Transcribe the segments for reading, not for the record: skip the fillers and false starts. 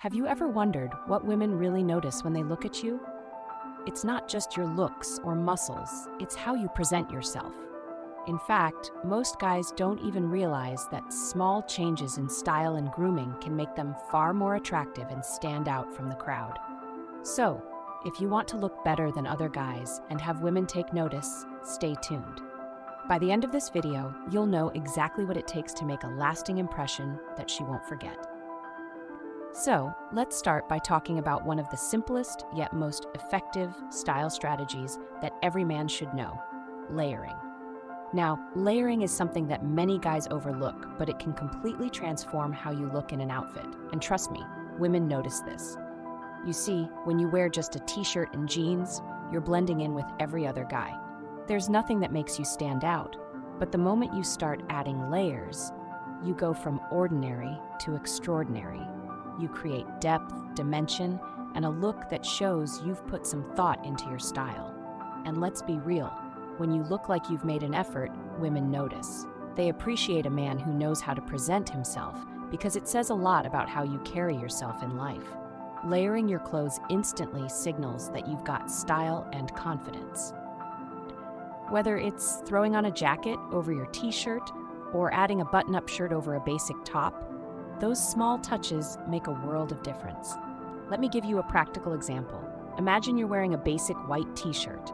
Have you ever wondered what women really notice when they look at you? It's not just your looks or muscles, it's how you present yourself. In fact, most guys don't even realize that small changes in style and grooming can make them far more attractive and stand out from the crowd. So, if you want to look better than other guys and have women take notice, stay tuned. By the end of this video, you'll know exactly what it takes to make a lasting impression that she won't forget. So, let's start by talking about one of the simplest yet most effective style strategies that every man should know: layering. Now, layering is something that many guys overlook, but it can completely transform how you look in an outfit. And trust me, women notice this. You see, when you wear just a t-shirt and jeans, you're blending in with every other guy. There's nothing that makes you stand out, but the moment you start adding layers, you go from ordinary to extraordinary. You create depth, dimension, and a look that shows you've put some thought into your style. And let's be real, when you look like you've made an effort, women notice. They appreciate a man who knows how to present himself because it says a lot about how you carry yourself in life. Layering your clothes instantly signals that you've got style and confidence. Whether it's throwing on a jacket over your t-shirt or adding a button-up shirt over a basic top, those small touches make a world of difference. Let me give you a practical example. Imagine you're wearing a basic white t-shirt.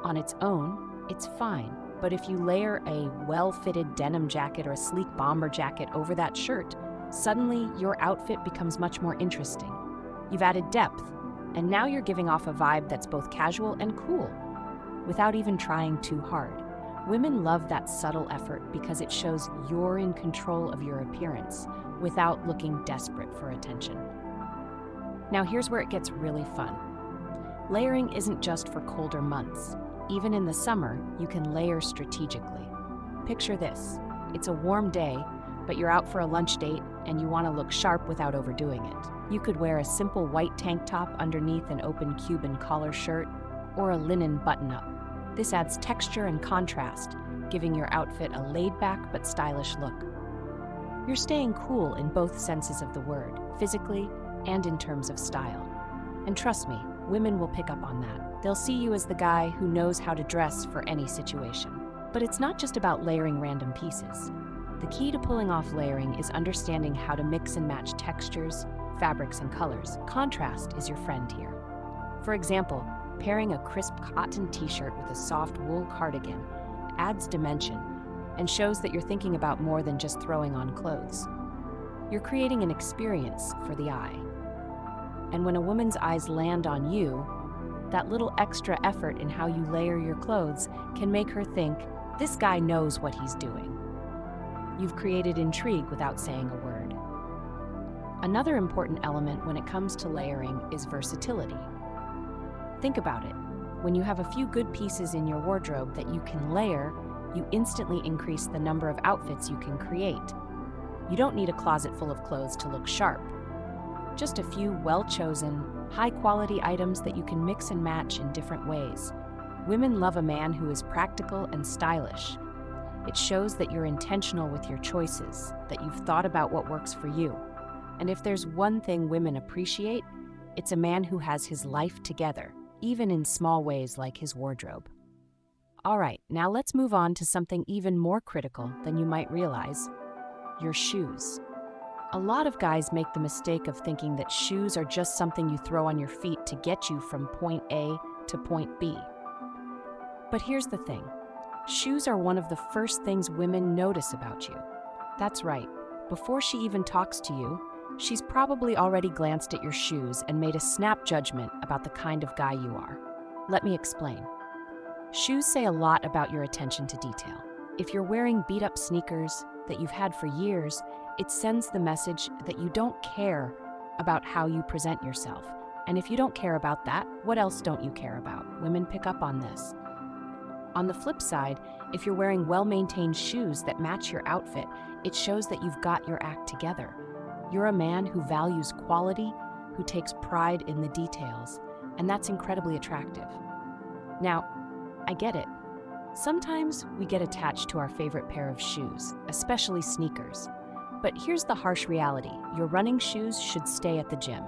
On its own, it's fine, but if you layer a well-fitted denim jacket or a sleek bomber jacket over that shirt, suddenly your outfit becomes much more interesting. You've added depth, and now you're giving off a vibe that's both casual and cool, without even trying too hard. Women love that subtle effort because it shows you're in control of your appearance without looking desperate for attention. Now here's where it gets really fun. Layering isn't just for colder months. Even in the summer, you can layer strategically. Picture this. It's a warm day, but you're out for a lunch date and you want to look sharp without overdoing it. You could wear a simple white tank top underneath an open Cuban collar shirt or a linen button-up. This adds texture and contrast, giving your outfit a laid-back but stylish look. You're staying cool in both senses of the word, physically and in terms of style. And trust me, women will pick up on that. They'll see you as the guy who knows how to dress for any situation. But it's not just about layering random pieces. The key to pulling off layering is understanding how to mix and match textures, fabrics, and colors. Contrast is your friend here. For example, pairing a crisp cotton t-shirt with a soft wool cardigan adds dimension and shows that you're thinking about more than just throwing on clothes. You're creating an experience for the eye. And when a woman's eyes land on you, that little extra effort in how you layer your clothes can make her think, this guy knows what he's doing. You've created intrigue without saying a word. Another important element when it comes to layering is versatility. Think about it. When you have a few good pieces in your wardrobe that you can layer, you instantly increase the number of outfits you can create. You don't need a closet full of clothes to look sharp. Just a few well-chosen, high-quality items that you can mix and match in different ways. Women love a man who is practical and stylish. It shows that you're intentional with your choices, that you've thought about what works for you. And if there's one thing women appreciate, it's a man who has his life together, even in small ways like his wardrobe. All right, now let's move on to something even more critical than you might realize: your shoes. A lot of guys make the mistake of thinking that shoes are just something you throw on your feet to get you from point A to point B. But here's the thing. Shoes are one of the first things women notice about you. That's right. Before she even talks to you, she's probably already glanced at your shoes and made a snap judgment about the kind of guy you are. Let me explain. Shoes say a lot about your attention to detail. If you're wearing beat-up sneakers that you've had for years, it sends the message that you don't care about how you present yourself. And if you don't care about that, what else don't you care about? Women pick up on this. On the flip side, if you're wearing well-maintained shoes that match your outfit, it shows that you've got your act together. You're a man who values quality, who takes pride in the details, and that's incredibly attractive. Now, I get it. Sometimes we get attached to our favorite pair of shoes, especially sneakers. But here's the harsh reality. Your running shoes should stay at the gym.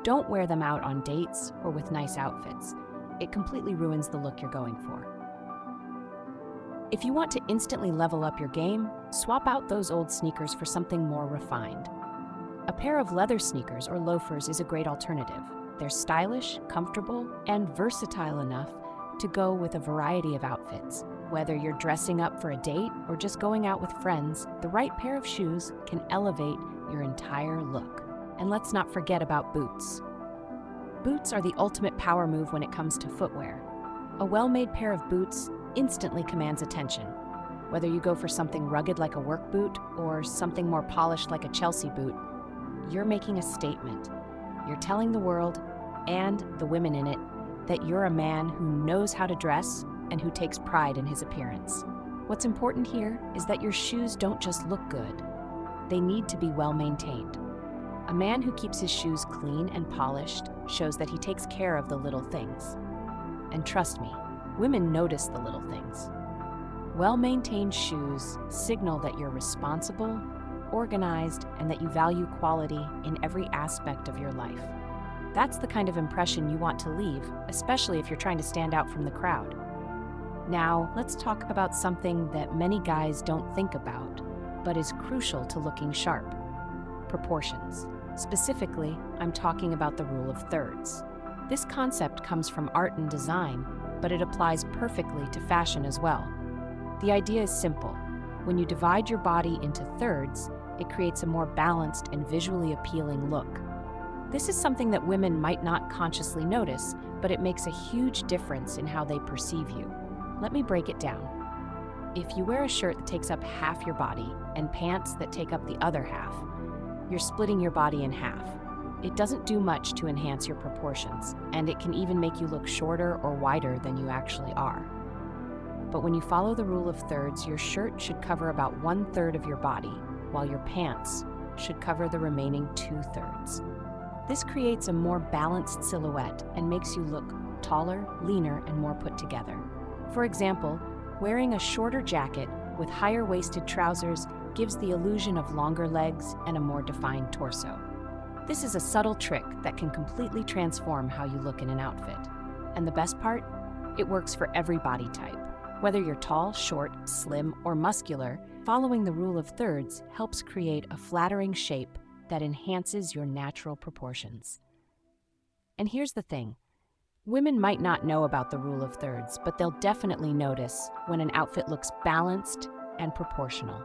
Don't wear them out on dates or with nice outfits. It completely ruins the look you're going for. If you want to instantly level up your game, swap out those old sneakers for something more refined. A pair of leather sneakers or loafers is a great alternative. They're stylish, comfortable, and versatile enough to go with a variety of outfits. Whether you're dressing up for a date or just going out with friends, the right pair of shoes can elevate your entire look. And let's not forget about boots. Boots are the ultimate power move when it comes to footwear. A well-made pair of boots instantly commands attention. Whether you go for something rugged like a work boot or something more polished like a Chelsea boot, you're making a statement. You're telling the world, and the women in it, that you're a man who knows how to dress and who takes pride in his appearance. What's important here is that your shoes don't just look good. They need to be well maintained. A man who keeps his shoes clean and polished shows that he takes care of the little things. And trust me, women notice the little things. Well-maintained shoes signal that you're responsible, organized, and that you value quality in every aspect of your life. That's the kind of impression you want to leave, especially if you're trying to stand out from the crowd. Now, let's talk about something that many guys don't think about, but is crucial to looking sharp: proportions. Specifically, I'm talking about the rule of thirds. This concept comes from art and design, but it applies perfectly to fashion as well. The idea is simple. When you divide your body into thirds, it creates a more balanced and visually appealing look. This is something that women might not consciously notice, but it makes a huge difference in how they perceive you. Let me break it down. If you wear a shirt that takes up half your body and pants that take up the other half, you're splitting your body in half. It doesn't do much to enhance your proportions, and it can even make you look shorter or wider than you actually are. But when you follow the rule of thirds, your shirt should cover about 1/3 of your body, while your pants should cover the remaining 2/3. This creates a more balanced silhouette and makes you look taller, leaner, and more put together. For example, wearing a shorter jacket with higher-waisted trousers gives the illusion of longer legs and a more defined torso. This is a subtle trick that can completely transform how you look in an outfit. And the best part? It works for every body type. Whether you're tall, short, slim, or muscular, following the rule of thirds helps create a flattering shape that enhances your natural proportions. And here's the thing. Women might not know about the rule of thirds, but they'll definitely notice when an outfit looks balanced and proportional.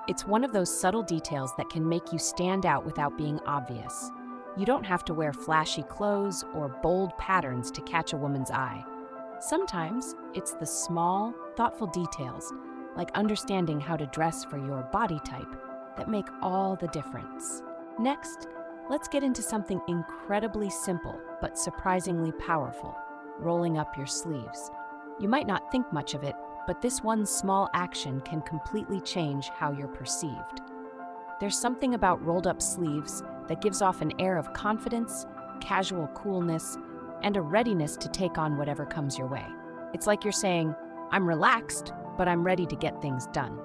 It's one of those subtle details that can make you stand out without being obvious. You don't have to wear flashy clothes or bold patterns to catch a woman's eye. Sometimes it's the small, thoughtful details, like understanding how to dress for your body type, that make all the difference. Next, let's get into something incredibly simple but surprisingly powerful: rolling up your sleeves. You might not think much of it, but this one small action can completely change how you're perceived. There's something about rolled up sleeves that gives off an air of confidence, casual coolness, and a readiness to take on whatever comes your way. It's like you're saying, "I'm relaxed, but I'm ready to get things done."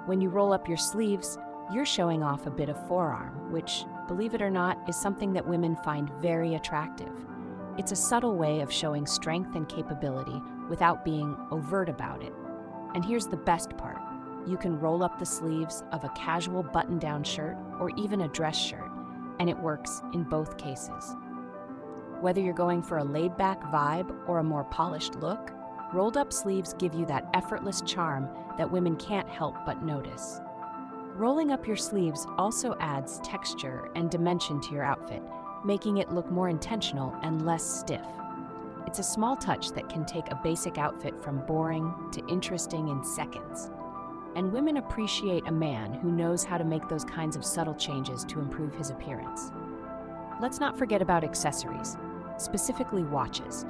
When you roll up your sleeves, you're showing off a bit of forearm, which, believe it or not, is something that women find very attractive. It's a subtle way of showing strength and capability without being overt about it. And here's the best part. You can roll up the sleeves of a casual button-down shirt or even a dress shirt, and it works in both cases. Whether you're going for a laid-back vibe or a more polished look, rolled-up sleeves give you that effortless charm that women can't help but notice. Rolling up your sleeves also adds texture and dimension to your outfit, making it look more intentional and less stiff. It's a small touch that can take a basic outfit from boring to interesting in seconds. And women appreciate a man who knows how to make those kinds of subtle changes to improve his appearance. Let's not forget about accessories, specifically watches.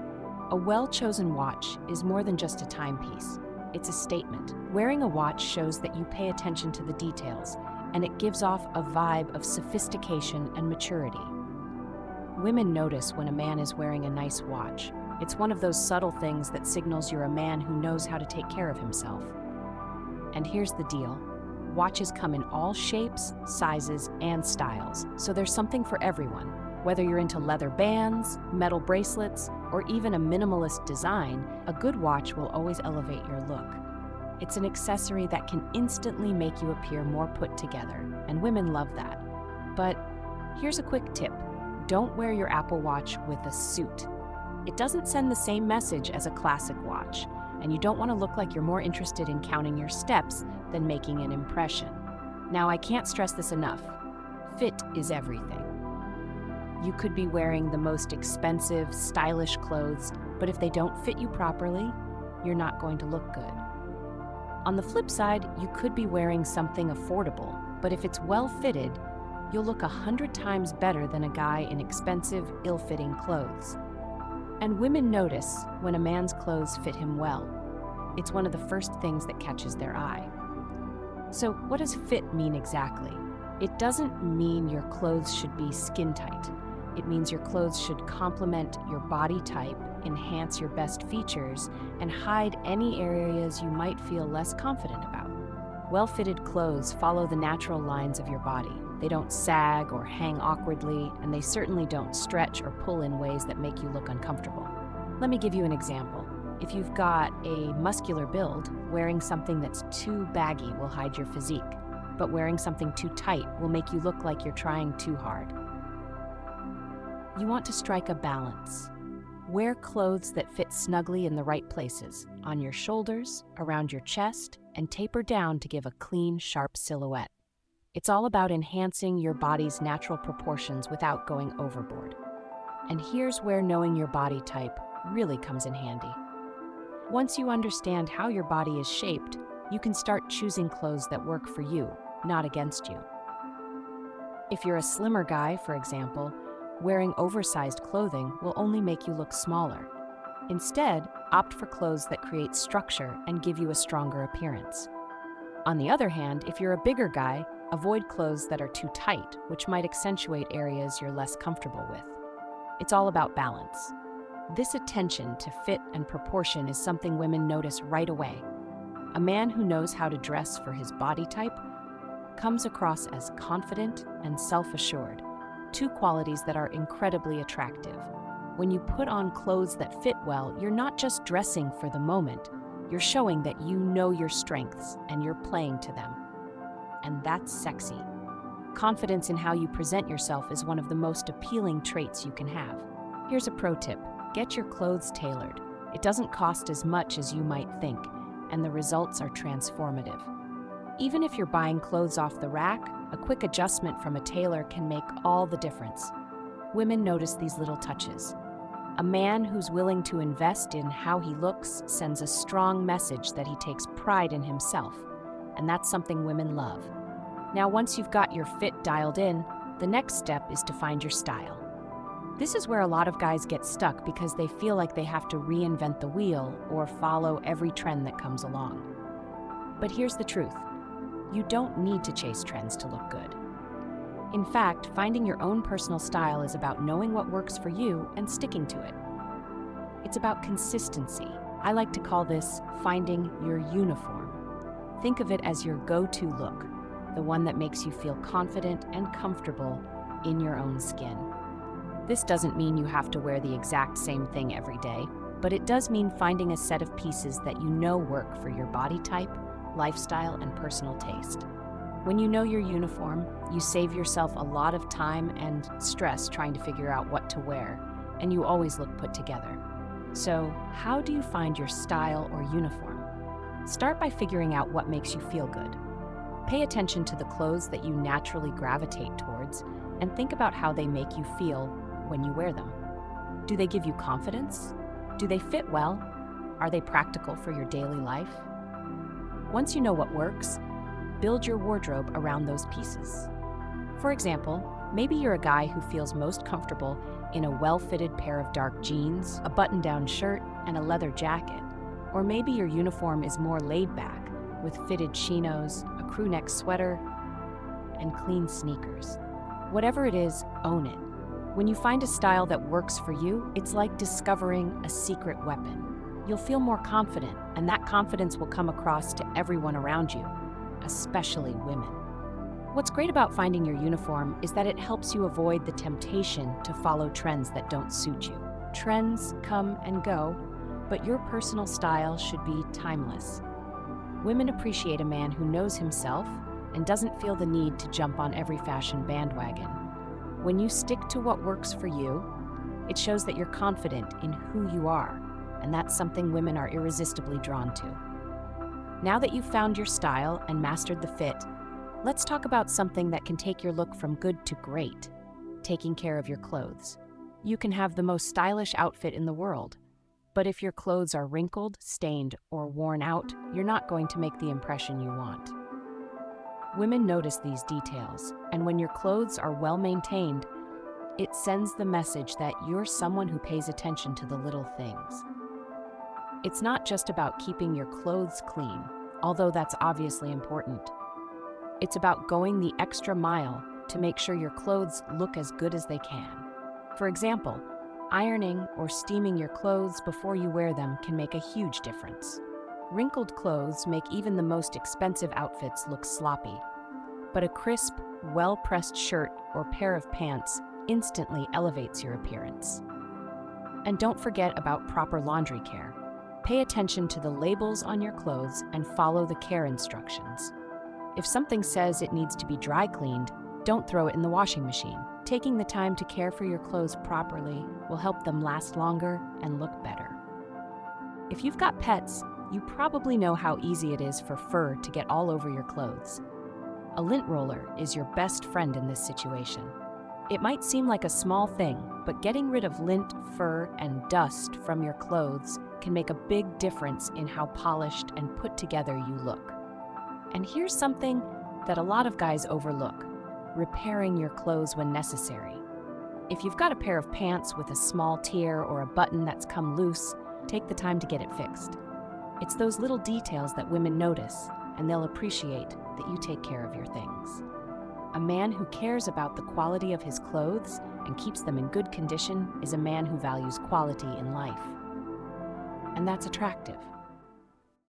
A well-chosen watch is more than just a timepiece. It's a statement. Wearing a watch shows that you pay attention to the details, and it gives off a vibe of sophistication and maturity. Women notice when a man is wearing a nice watch. It's one of those subtle things that signals you're a man who knows how to take care of himself. And here's the deal. Watches come in all shapes, sizes, and styles, so there's something for everyone. Whether you're into leather bands, metal bracelets, or even a minimalist design, a good watch will always elevate your look. It's an accessory that can instantly make you appear more put together, and women love that. But here's a quick tip. Don't wear your Apple Watch with a suit. It doesn't send the same message as a classic watch, and you don't want to look like you're more interested in counting your steps than making an impression. Now, I can't stress this enough. Fit is everything. You could be wearing the most expensive, stylish clothes, but if they don't fit you properly, you're not going to look good. On the flip side, you could be wearing something affordable, but if it's well fitted, you'll look 100 times better than a guy in expensive, ill-fitting clothes. And women notice when a man's clothes fit him well. It's one of the first things that catches their eye. So what does fit mean exactly? It doesn't mean your clothes should be skin tight. It means your clothes should complement your body type, enhance your best features, and hide any areas you might feel less confident about. Well-fitted clothes follow the natural lines of your body. They don't sag or hang awkwardly, and they certainly don't stretch or pull in ways that make you look uncomfortable. Let me give you an example. If you've got a muscular build, wearing something that's too baggy will hide your physique, but wearing something too tight will make you look like you're trying too hard. You want to strike a balance. Wear clothes that fit snugly in the right places, on your shoulders, around your chest, and taper down to give a clean, sharp silhouette. It's all about enhancing your body's natural proportions without going overboard. And here's where knowing your body type really comes in handy. Once you understand how your body is shaped, you can start choosing clothes that work for you, not against you. If you're a slimmer guy, for example, wearing oversized clothing will only make you look smaller. Instead, opt for clothes that create structure and give you a stronger appearance. On the other hand, if you're a bigger guy, avoid clothes that are too tight, which might accentuate areas you're less comfortable with. It's all about balance. This attention to fit and proportion is something women notice right away. A man who knows how to dress for his body type comes across as confident and self-assured, two qualities that are incredibly attractive. When you put on clothes that fit well, you're not just dressing for the moment, you're showing that you know your strengths and you're playing to them. And that's sexy. Confidence in how you present yourself is one of the most appealing traits you can have. Here's a pro tip. Get your clothes tailored. It doesn't cost as much as you might think, and the results are transformative. Even if you're buying clothes off the rack, a quick adjustment from a tailor can make all the difference. Women notice these little touches. A man who's willing to invest in how he looks sends a strong message that he takes pride in himself, and that's something women love. Now, once you've got your fit dialed in, the next step is to find your style. This is where a lot of guys get stuck because they feel like they have to reinvent the wheel or follow every trend that comes along. But here's the truth. You don't need to chase trends to look good. In fact, finding your own personal style is about knowing what works for you and sticking to it. It's about consistency. I like to call this finding your uniform. Think of it as your go-to look, the one that makes you feel confident and comfortable in your own skin. This doesn't mean you have to wear the exact same thing every day, but it does mean finding a set of pieces that you know work for your body type, lifestyle, and personal taste. When you know your uniform, you save yourself a lot of time and stress trying to figure out what to wear, and you always look put together. So, how do you find your style or uniform? Start by figuring out what makes you feel good. Pay attention to the clothes that you naturally gravitate towards, and think about how they make you feel when you wear them. Do they give you confidence? Do they fit well? Are they practical for your daily life? Once you know what works, build your wardrobe around those pieces. For example, maybe you're a guy who feels most comfortable in a well-fitted pair of dark jeans, a button-down shirt, and a leather jacket. Or maybe your uniform is more laid-back, with fitted chinos, a crew-neck sweater, and clean sneakers. Whatever it is, own it. When you find a style that works for you, it's like discovering a secret weapon. You'll feel more confident, and that confidence will come across to everyone around you. especially women. What's great about finding your uniform is that it helps you avoid the temptation to follow trends that don't suit you. Trends come and go, but your personal style should be timeless. Women appreciate a man who knows himself and doesn't feel the need to jump on every fashion bandwagon. When you stick to what works for you, it shows that you're confident in who you are, and that's something women are irresistibly drawn to. Now that you've found your style and mastered the fit, let's talk about something that can take your look from good to great: taking care of your clothes. You can have the most stylish outfit in the world, but if your clothes are wrinkled, stained, or worn out, you're not going to make the impression you want. Women notice these details, and when your clothes are well maintained, it sends the message that you're someone who pays attention to the little things. It's not just about keeping your clothes clean, although that's obviously important. It's about going the extra mile to make sure your clothes look as good as they can. For example, ironing or steaming your clothes before you wear them can make a huge difference. Wrinkled clothes make even the most expensive outfits look sloppy, but a crisp, well-pressed shirt or pair of pants instantly elevates your appearance. And don't forget about proper laundry care. Pay attention to the labels on your clothes and follow the care instructions. If something says it needs to be dry cleaned, don't throw it in the washing machine. Taking the time to care for your clothes properly will help them last longer and look better. If you've got pets, you probably know how easy it is for fur to get all over your clothes. A lint roller is your best friend in this situation. It might seem like a small thing, but getting rid of lint, fur, and dust from your clothes can make a big difference in how polished and put together you look. And here's something that a lot of guys overlook: repairing your clothes when necessary. If you've got a pair of pants with a small tear or a button that's come loose, take the time to get it fixed. It's those little details that women notice, and they'll appreciate that you take care of your things. A man who cares about the quality of his clothes and keeps them in good condition is a man who values quality in life. And that's attractive.